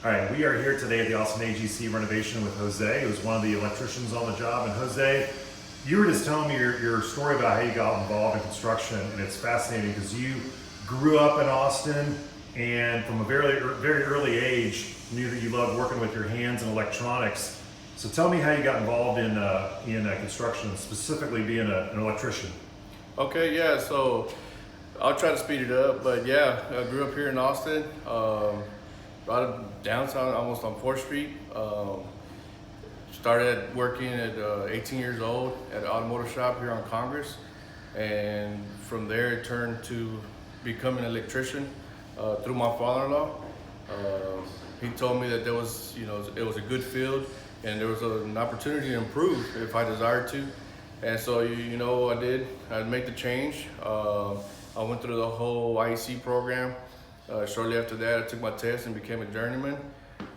All right, we are here today at the Austin AGC renovation with Jose, who's one of the electricians on the job. And Jose, you were just telling me your story about how you got involved in construction, and it's fascinating because you grew up in Austin and from a very early age knew that you loved working with your hands and electronics. So tell me how you got involved in construction, specifically being an electrician. Okay, yeah, so I'll try to speed it up, but yeah, I grew up here in Austin, right downtown, almost on 4th Street. Started working at 18 years old at an automotive shop here on Congress, and from there it turned to becoming an electrician through my father-in-law. He told me that there was, it was a good field and there was an opportunity to improve if I desired to. And so, I did. I'd make the change. I went through the whole IEC program. Shortly after that, I took my test and became a journeyman.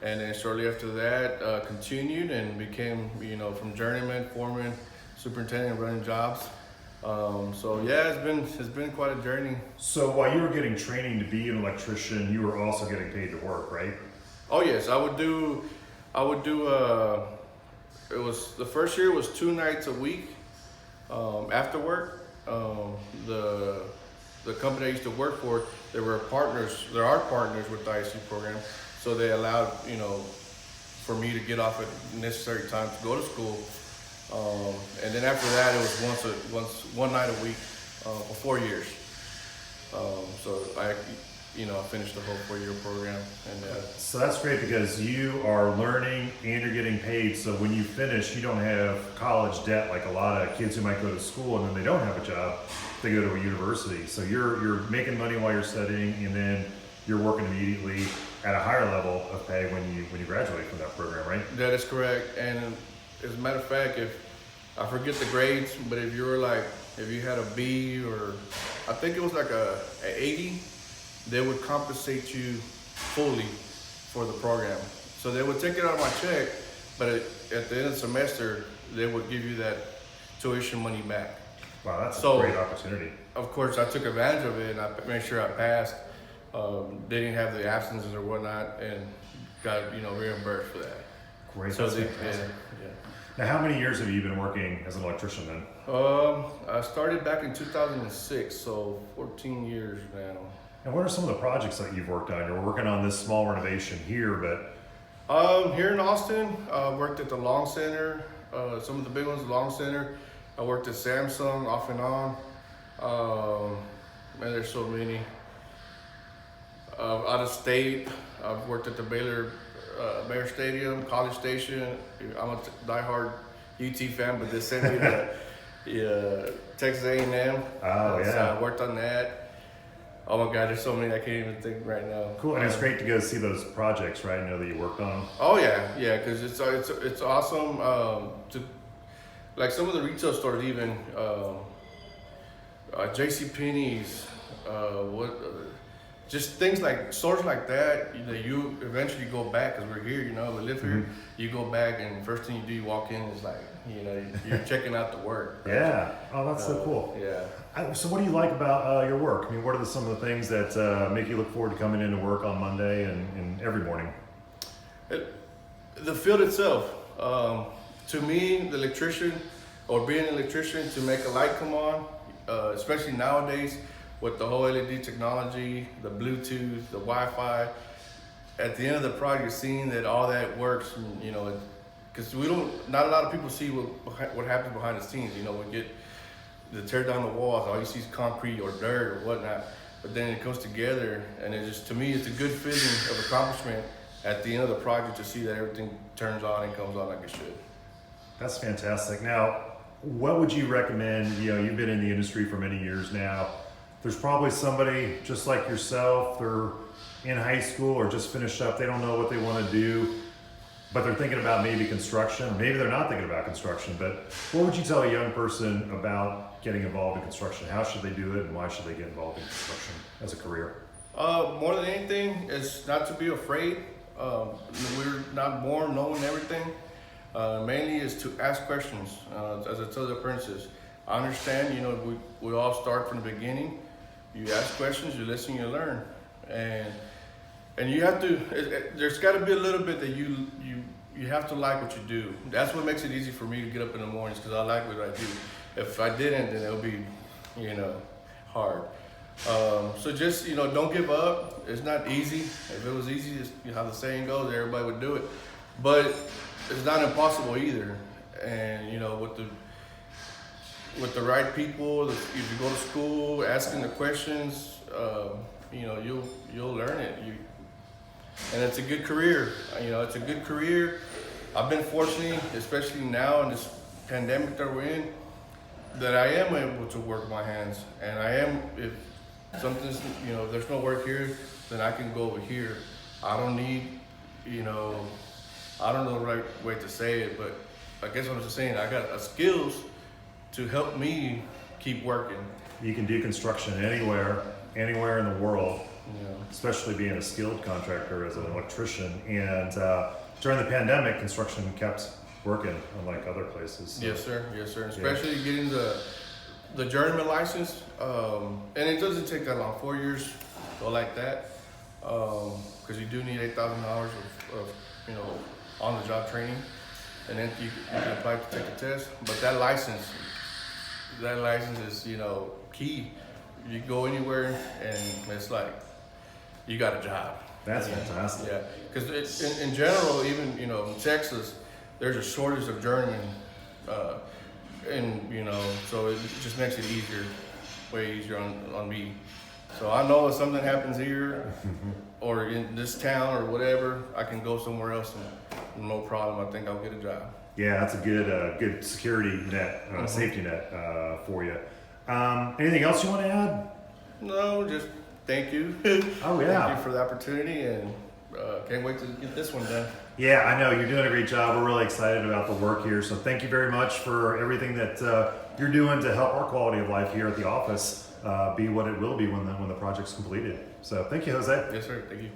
And then shortly after that, continued and became, from journeyman, foreman, superintendent, running jobs. So yeah, it's been quite a journey. So while you were getting training to be an electrician, you were also getting paid to work, right? Oh yes, I would do. It was the first year was 2 nights a week after work. The company I used to work for, there are partners with the IC program, so they allowed, for me to get off at necessary time to go to school. And then after that, it was one night a week for 4 years. So I finished the whole 4-year program. And so that's great because you are learning and you're getting paid. So when you finish, you don't have college debt like a lot of kids who might go to school and then they don't have a job. They go to a university. So you're making money while you're studying, and then you're working immediately at a higher level of pay when you graduate from that program, right? That is correct. And as a matter of fact, if I forget the grades, but if you had a B, or I think it was like a 80, they would compensate you fully for the program. So they would take it out of my check, but at the end of the semester, they would give you that tuition money back. Wow, that's a great opportunity. Of course, I took advantage of it and I made sure I passed. They didn't have the absences or whatnot, and got reimbursed for that. Great, that's fantastic. Yeah. Now, how many years have you been working as an electrician then? I started back in 2006, so 14 years now. And what are some of the projects that you've worked on? You're working on this small renovation here, but... Here in Austin, I worked at the Long Center, some of the big ones, Long Center. I worked at Samsung off and on. Man, there's so many. Out of state, I've worked at the Baylor Stadium, College Station. I'm a diehard UT fan, but they sent me to Texas A&M. Oh, yeah. So I worked on that. Oh my God, there's so many I can't even think right now. Cool, and it's great to go see those projects, right? Know that you worked on them. Oh yeah, because it's awesome to, like, some of the retail stores, even JCPenney's, just things like stores like that. You eventually go back, because we're here, we live here. Mm-hmm. You go back, and first thing you do, you walk in, it's like, you're checking out the work. Right? Yeah. Oh, that's so cool. Yeah. So what do you like about your work? I mean, what are some of the things that make you look forward to coming into work on Monday and every morning? The field itself. To me, the electrician, or being an electrician, to make a light come on, especially nowadays with the whole LED technology, the Bluetooth, the Wi-Fi. At the end of the project, seeing that all that works, because not a lot of people see what happens behind the scenes. We get to tear down the walls, all you see is concrete or dirt or whatnot, but then it comes together, and to me, it's a good feeling of accomplishment at the end of the project to see that everything turns on and comes on like it should. That's fantastic. Now, what would you recommend? You've been in the industry for many years now. There's probably somebody just like yourself, they're in high school or just finished up, they don't know what they want to do, but they're thinking about maybe construction, or maybe they're not thinking about construction, but what would you tell a young person about getting involved in construction? How should they do it, and why should they get involved in construction as a career? More than anything, is not to be afraid. We're not born knowing everything. Mainly is to ask questions. As I tell the apprentices, I understand, we all start from the beginning. You ask questions, you listen, you learn. And and you have to. There's got to be a little bit that you have to like what you do. That's what makes it easy for me to get up in the mornings because I like what I do. If I didn't, then it would be, hard. So just don't give up. It's not easy. If it was easy, it's, how the saying goes, everybody would do it. But it's not impossible either. And with the right people, if you go to school, asking the questions, you'll learn it. And it's a good career. It's a good career. I've been fortunate, especially now in this pandemic that we're in, that I am able to work my hands. And I am, if something's, if there's no work here, then I can go over here. I don't need, I don't know the right way to say it, but I guess what I'm just saying, I got skills to help me keep working. You can do construction anywhere in the world, especially being a skilled contractor as an electrician. And during the pandemic, construction kept working, unlike other places. So. Yes, sir. Especially getting the journeyman license, and it doesn't take that long. 4 years, go like that, because you do need 8,000 hours of on-the-job training, and then you can apply to take a test. But that license is key. You go anywhere, and it's like you got a job. That's fantastic. Yeah, because in general, even in Texas, there's a shortage of journeymen, and so it just makes it way easier on me. So I know if something happens here or in this town or whatever, I can go somewhere else and no problem. I think I'll get a job. Yeah, that's a good security net, safety net for you. Anything else you want to add? No, just thank you. Oh yeah. Thank you for the opportunity, and can't wait to get this one done. Yeah, I know you're doing a great job. We're really excited about the work here. So thank you very much for everything that you're doing to help our quality of life here at the office be what it will be when the project's completed. So thank you, Jose. Yes, sir. Thank you.